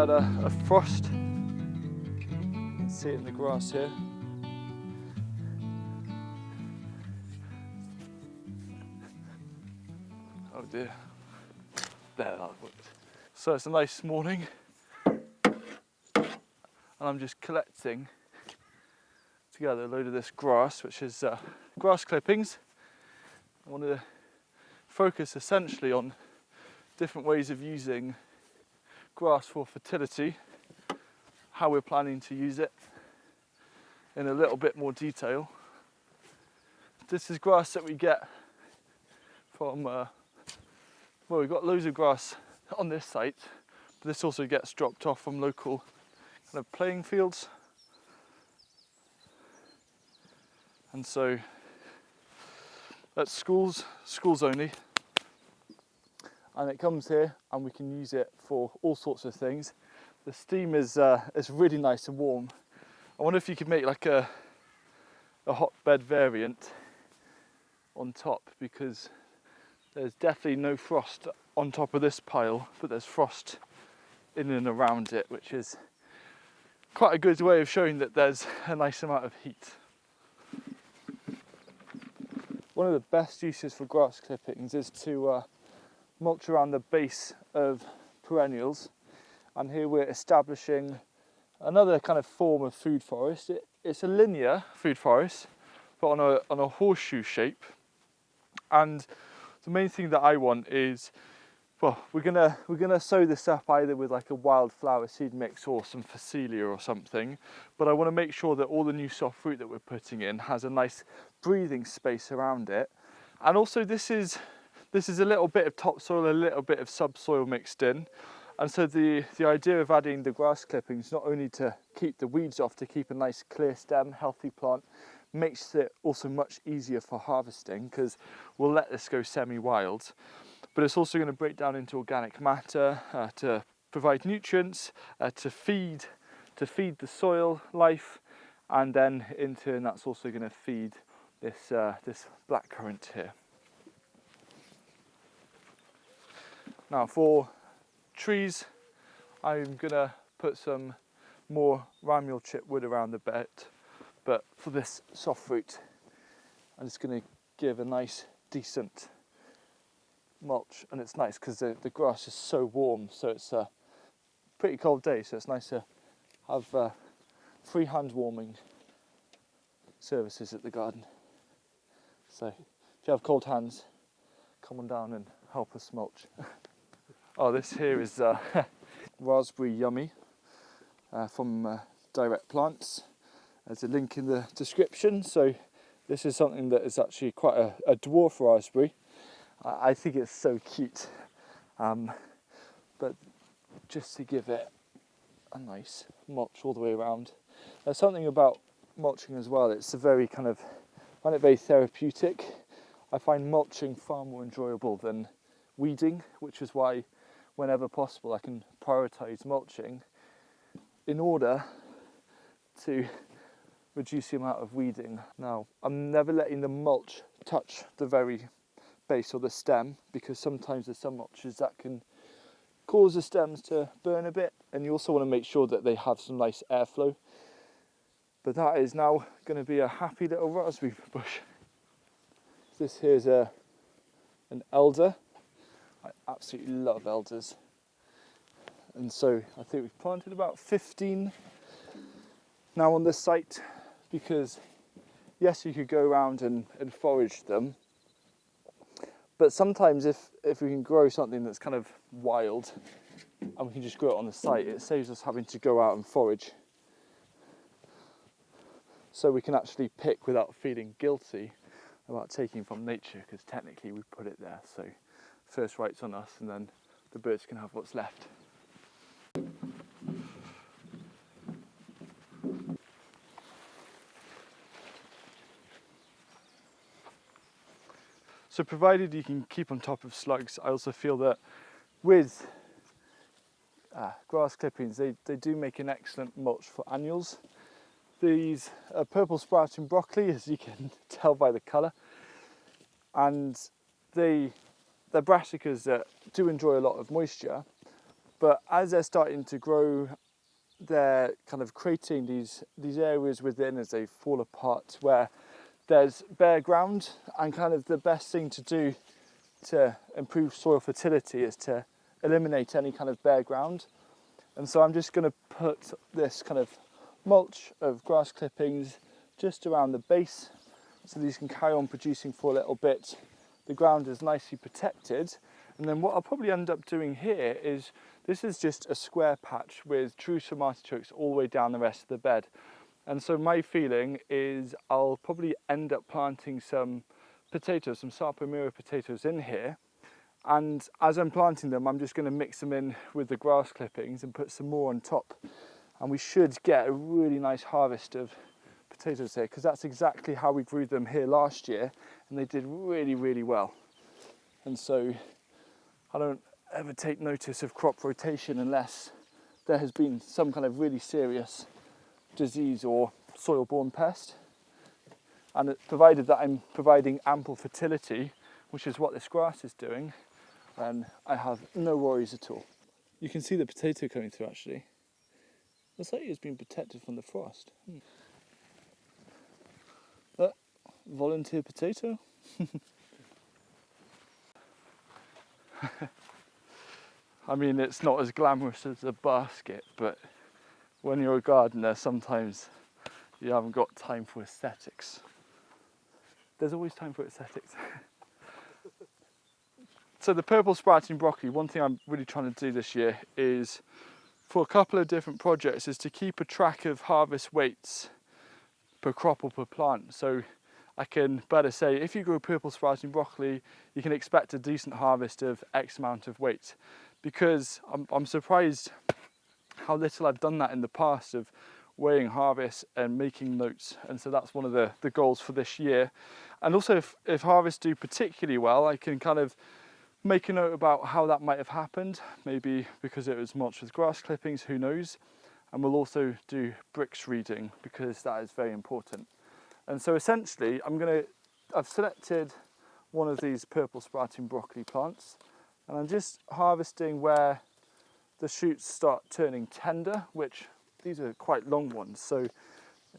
had a frost. You can see it in the grass here. Oh dear. There, that worked. So it's a nice morning, and I'm just collecting together a load of this grass, which is grass clippings. I want to focus essentially on different ways of using grass for fertility, how we're planning to use it in a little bit more detail. This is grass that we get from, well, we've got loads of grass on this site, but this also gets dropped off from local kind of playing fields. And so at schools only, and it comes here and we can use it for all sorts of things. The steam is really nice and warm. I wonder if you could make like a hotbed variant on top, because there's definitely no frost on top of this pile, but there's frost in and around it, which is quite a good way of showing that there's a nice amount of heat. One of the best uses for grass clippings is to mulch around the base of perennials, and here we're establishing another kind of form of food forest. It's a linear food forest, but on a horseshoe shape. And the main thing that I want is, well, we're gonna sow this up either with like a wildflower seed mix or some phacelia or something, but I want to make sure that all the new soft fruit that we're putting in has a nice breathing space around it. And also this is a little bit of topsoil, a little bit of subsoil mixed in. And so the idea of adding the grass clippings, not only to keep the weeds off, to keep a nice clear stem, healthy plant, makes it also much easier for harvesting, because we'll let this go semi-wild. But it's also going to break down into organic matter to provide nutrients, to feed the soil life, and then in turn that's also going to feed this blackcurrant here. Now for trees, I'm going to put some more ramial chipwood around the bed, but for this soft fruit I'm just going to give a nice decent mulch. And it's nice because the grass is so warm, so it's a pretty cold day, so it's nice to have free hand warming services at the garden. So if you have cold hands, come on down and help us mulch. Oh, this here is raspberry yummy from Direct Plants. There's a link in the description. So this is something that is actually quite a dwarf raspberry. I think it's so cute, but just to give it a nice mulch all the way around. There's something about mulching as well, it's a very kind of, I find it very therapeutic. I find mulching far more enjoyable than weeding, which is why whenever possible I can prioritise mulching in order to reduce the amount of weeding. Now, I'm never letting the mulch touch the very base or the stem, because sometimes there's some mulches that can cause the stems to burn a bit, and you also want to make sure that they have some nice airflow. But that is now going to be a happy little raspberry bush. This here's an elder. I absolutely love elders, and so I think we've planted about 15 now on this site, because yes, you could go around and forage them, but sometimes if we can grow something that's kind of wild and we can just grow it on the site, it saves us having to go out and forage. So we can actually pick without feeling guilty about taking from nature, because technically we put it there, so first right's on us, and then the birds can have what's left. So provided you can keep on top of slugs, I also feel that with grass clippings, they do make an excellent mulch for annuals. These are purple sprouting broccoli, as you can tell by the colour, and they're brassicas that do enjoy a lot of moisture, but as they're starting to grow, they're kind of creating these areas within as they fall apart where there's bare ground, and kind of the best thing to do to improve soil fertility is to eliminate any kind of bare ground. And so I'm just going to put this kind of mulch of grass clippings just around the base so these can carry on producing for a little bit. The ground is nicely protected, and then what I'll probably end up doing here is, this is just a square patch with true summer artichokes all the way down the rest of the bed. And so my feeling is I'll probably end up planting some potatoes, some Sarpomira potatoes in here. And as I'm planting them, I'm just going to mix them in with the grass clippings and put some more on top. And we should get a really nice harvest of potatoes here, because that's exactly how we grew them here last year, and they did really, really well. And so I don't ever take notice of crop rotation unless there has been some kind of really serious disease or soil-borne pest. And provided that I'm providing ample fertility, which is what this grass is doing, then I have no worries at all. You can see the potato coming through actually. Looks like it's been protected from the frost. Volunteer potato. I mean, it's not as glamorous as a basket, but when you're a gardener, sometimes you haven't got time for aesthetics. There's always time for aesthetics. So the purple sprouting broccoli, one thing I'm really trying to do this year is, for a couple of different projects, is to keep a track of harvest weights per crop or per plant. So I can better say, if you grow purple sprouting broccoli, you can expect a decent harvest of X amount of weight. Because I'm surprised how little I've done that in the past, of weighing harvests and making notes. And so that's one of the goals for this year. And also if harvests do particularly well, I can kind of make a note about how that might have happened. Maybe because it was mulched with grass clippings, who knows. And we'll also do brix reading, because that is very important. And so essentially I've selected one of these purple sprouting broccoli plants, and I'm just harvesting where the shoots start turning tender, which these are quite long ones, so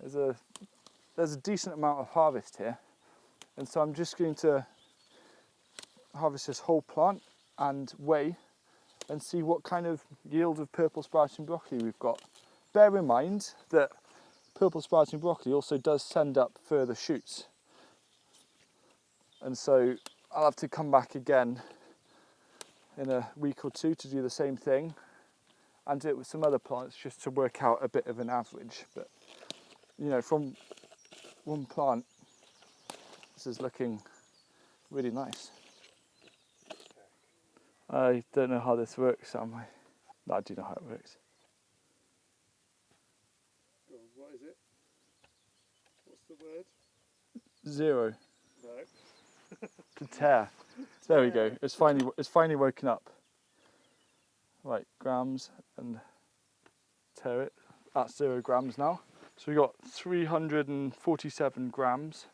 there's a decent amount of harvest here. And so I'm just going to harvest this whole plant and weigh and see what kind of yield of purple sprouting broccoli we've got. Bear in mind that purple sprouting broccoli also does send up further shoots, and so I'll have to come back again in a week or two to do the same thing and do it with some other plants, just to work out a bit of an average. But you know, from one plant, this is looking really nice. I don't know how this works, Sam. No, I do know how it works. What is it? What's the word? 0 No. to tear. There we go. It's finally woken up. Right, grams and tear it. That's 0 grams now. So we got 347 grams,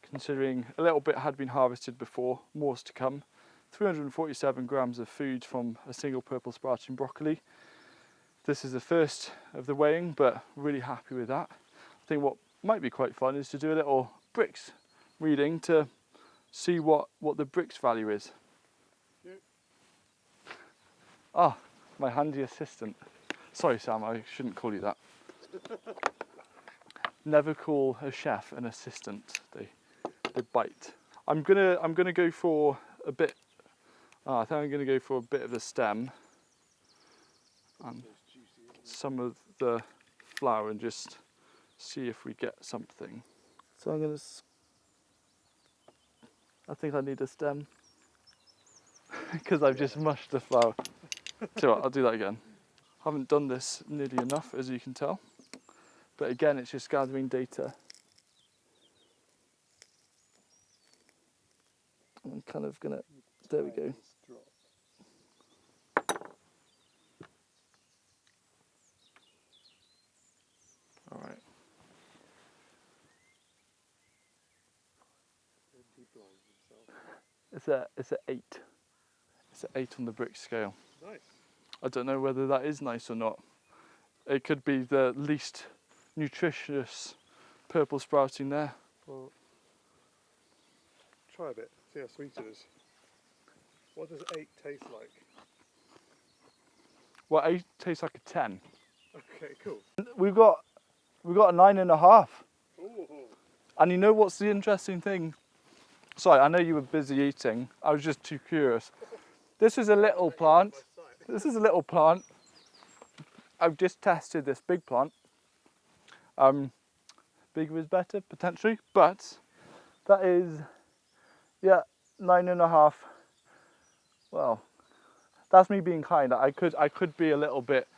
considering a little bit had been harvested before, more's to come. 347 grams of food from a single purple sprouting broccoli. This is the first of the weighing, but really happy with that. I think what might be quite fun is to do a little brix reading to see what the brix value is. Ah, my handy assistant. Sorry, Sam, I shouldn't call you that. Never call a chef an assistant. They bite. I'm gonna go for a bit. I think I'm gonna go for a bit of the stem and some of the flour, and just see if we get something. So I think I need a stem because I've just mushed the flour. So I'll do that again. Haven't done this nearly enough, as you can tell, but again, it's just gathering data. I'm kind of gonna, there we go. All right. It's a 8. It's an 8 on the brix scale. Nice. I don't know whether that is nice or not. It could be the least nutritious purple sprouting there. Well, try a bit, see how sweet it is. What does 8 taste like? Well, 8 tastes like a 10. Okay, cool. We've got a 9.5. Ooh. And you know what's the interesting thing? Sorry, I know you were busy eating. I was just too curious. This is a little plant. This is a little plant. I've just tested this big plant. Bigger is better, potentially, but that is, yeah, 9.5. Well, that's me being kind. I could be a little bit,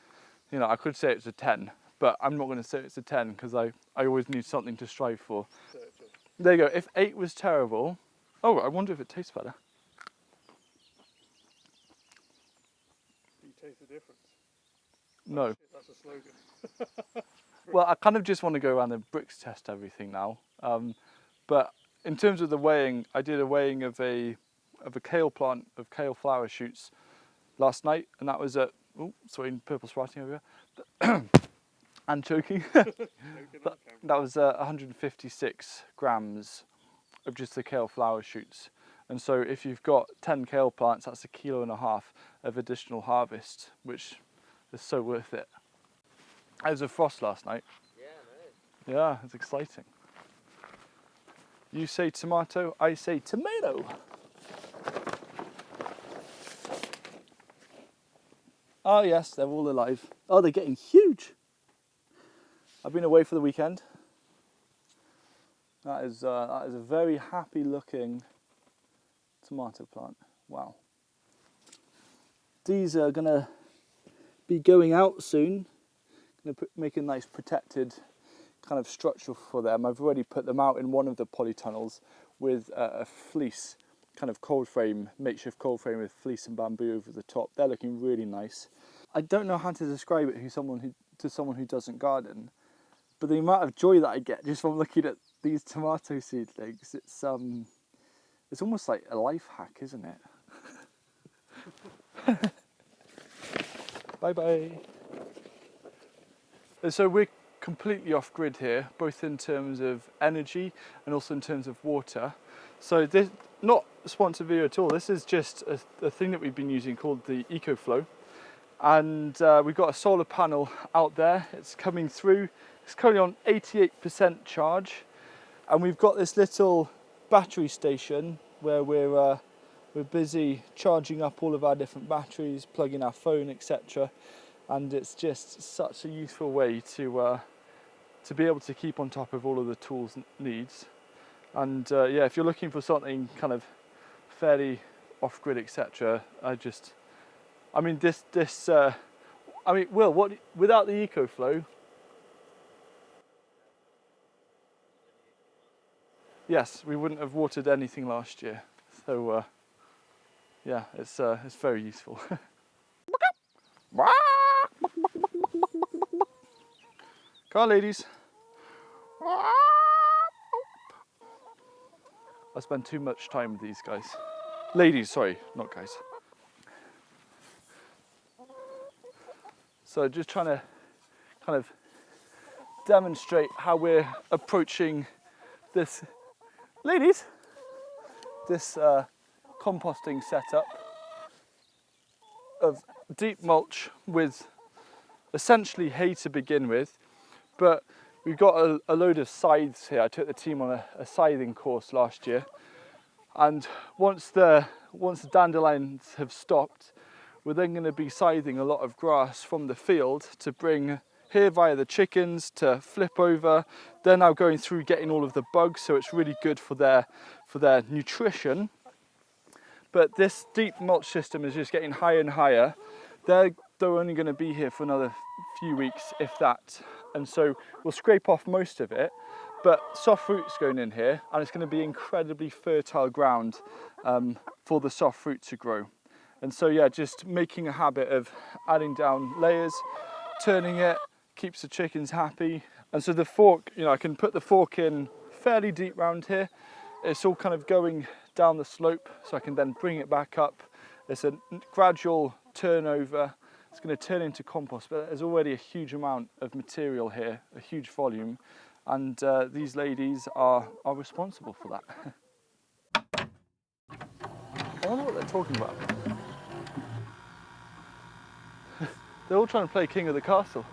you know, I could say it's a 10, but I'm not going to say it's a 10 because I always need something to strive for. There you go. If 8 was terrible, oh, I wonder if it tastes better. Do you taste the difference? No. That's a slogan. Well, I kind of just want to go around and brix test everything now. But in terms of the weighing, I did a weighing of a kale plant, of kale flower shoots last night, and that was at, oh, sorry, purple sprouting over here, and choking. that was 156 grams of just the kale flower shoots. And so if you've got 10 kale plants, that's 1.5 kilos of additional harvest, which is so worth it. There was a frost last night. Yeah, nice. Yeah, it's exciting. You say tomato, I say tomato. Oh yes, they're all alive. Oh, they're getting huge. I've been away for the weekend. That is a very happy looking tomato plant. Wow. These are gonna be going out soon. Gonna make a nice protected kind of structure for them. I've already put them out in one of the polytunnels with a fleece kind of cold frame, makeshift cold frame with fleece and bamboo over the top. They're looking really nice. I don't know how to describe it to someone who doesn't garden, but the amount of joy that I get just from looking at these tomato seedlings, it's almost like a life hack, isn't it? Bye bye. So we're completely off grid here, both in terms of energy and also in terms of water. So this not a sponsored video at all. This is just a thing that we've been using called the EcoFlow, and we've got a solar panel out there. It's coming through. It's currently on 88% charge, and we've got this little battery station where we're busy charging up all of our different batteries, plugging our phone, etc. And it's just such a useful way to be able to keep on top of all of the tools needs. And yeah, if you're looking for something kind of fairly off-grid, etc., Will, what without the EcoFlow? Yes, we wouldn't have watered anything last year. So yeah, it's very useful. Come on, ladies. I spend too much time with these guys. Ladies, sorry, not guys. So just trying to kind of demonstrate how we're approaching this, ladies, this composting setup of deep mulch with essentially hay to begin with, but we've got a load of scythes here. I took the team on a scything course last year, and once the dandelions have stopped, we're then going to be scything a lot of grass from the field to bring here via the chickens to flip over. They're now going through getting all of the bugs, so it's really good for their nutrition. But this deep mulch system is just getting higher and higher. They're only going to be here for another few weeks, if that. And so we'll scrape off most of it, but soft fruit's going in here, and it's going to be incredibly fertile ground for the soft fruit to grow. And so yeah, just making a habit of adding down layers, turning it, keeps the chickens happy. And so the fork, I can put the fork in fairly deep round here. It's all kind of going down the slope, so I can then bring it back up. It's a gradual turnover it's going to turn into compost, but there's already a huge amount of material here, a huge volume, and these ladies are responsible for that. I wonder what they're talking about. They're all trying to play king of the castle.